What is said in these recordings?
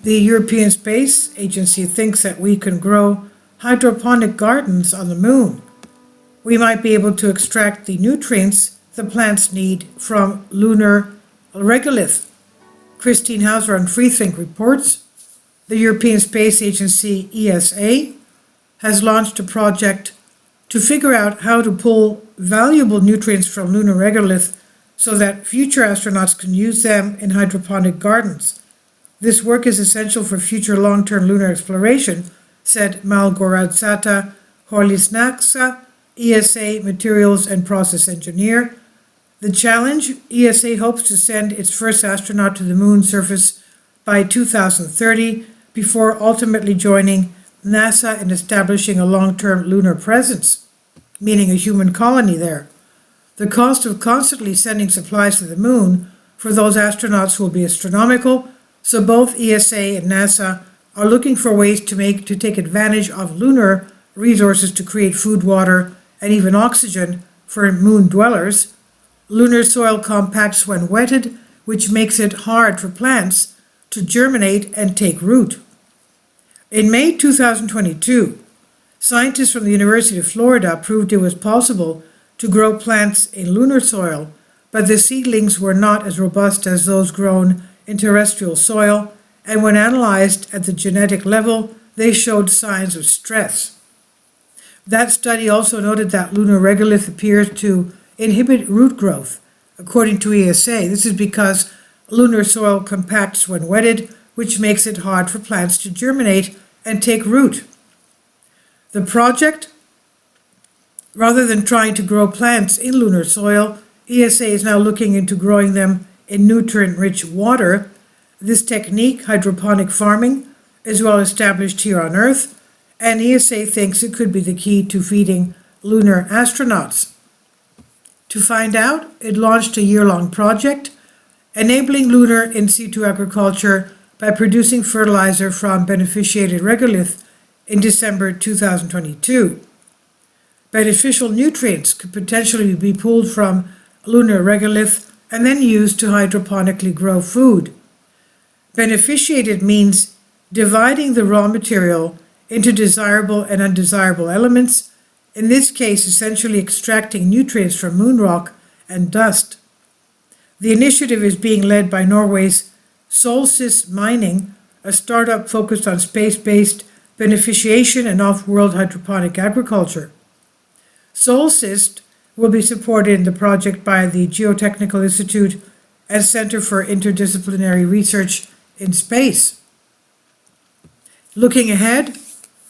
The European Space Agency thinks that we can grow hydroponic gardens on the moon. We might be able to extract the nutrients the plants need from lunar regolith. Christine Hauser on Freethink reports the European Space Agency, ESA, has launched a project to figure out how to pull valuable nutrients from lunar regolith so that future astronauts can use them in hydroponic gardens. This work is essential for future long-term lunar exploration, said Malgorzata Horlisnaxa, ESA Materials and Process Engineer. The challenge: ESA hopes to send its first astronaut to the moon's surface by 2030 before ultimately joining NASA in establishing a long-term lunar presence, meaning a human colony there. The cost of constantly sending supplies to the moon for those astronauts will be astronomical, so both ESA and NASA are looking for ways to take advantage of lunar resources to create food, water, and even oxygen for moon dwellers. Lunar soil compacts when wetted, which makes it hard for plants to germinate and take root. In May 2022, scientists from the University of Florida proved it was possible to grow plants in lunar soil, but the seedlings were not as robust as those grown in terrestrial soil, and when analyzed at the genetic level, they showed signs of stress. That study also noted that lunar regolith appears to inhibit root growth. According to ESA, this is because lunar soil compacts when wetted, which makes it hard for plants to germinate and take root. The project, rather than trying to grow plants in lunar soil, ESA is now looking into growing them in nutrient-rich water. This technique, hydroponic farming, is well established here on Earth, and ESA thinks it could be the key to feeding lunar astronauts. To find out, it launched a year-long project enabling lunar in situ agriculture by producing fertilizer from beneficiated regolith in December 2022. Beneficial nutrients could potentially be pulled from lunar regolith and then used to hydroponically grow food. Beneficiated means dividing the raw material into desirable and undesirable elements, in this case essentially extracting nutrients from moon rock and dust. The initiative is being led by Norway's Solstice Mining, a startup focused on space-based beneficiation and off-world hydroponic agriculture. Solstice will be supported in the project by the Geotechnical Institute and Center for Interdisciplinary Research in Space. Looking ahead,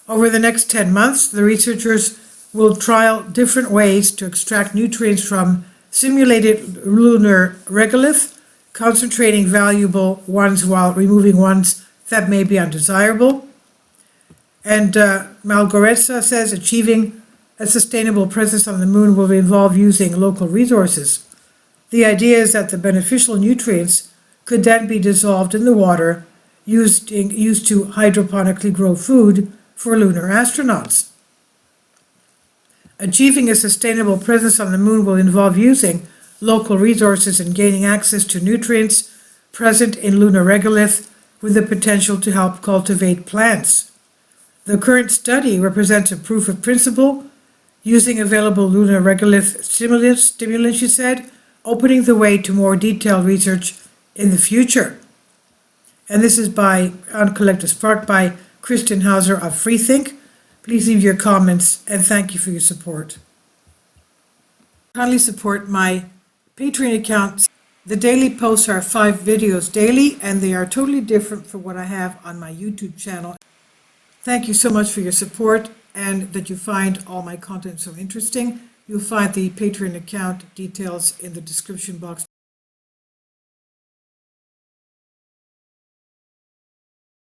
over the next 10 months, the researchers will trial different ways to extract nutrients from simulated lunar regolith, concentrating valuable ones while removing ones that may be undesirable. And Malgorzata says achieving a sustainable presence on the moon will involve using local resources. The idea is that the beneficial nutrients could then be dissolved in the water used to hydroponically grow food for lunar astronauts. Achieving a sustainable presence on the moon will involve using local resources and gaining access to nutrients present in lunar regolith with the potential to help cultivate plants. The current study represents a proof of principle using available lunar regolith stimulants, she said, opening the way to more detailed research in the future. And this is on Collective Spark by Christine Hauser of Freethink. Please leave your comments and thank you for your support. Kindly support my Patreon account. The daily posts are 5 videos daily and they are totally different from what I have on my YouTube channel. Thank you so much for your support and that you find all my content so interesting. You'll find the Patreon account details in the description box.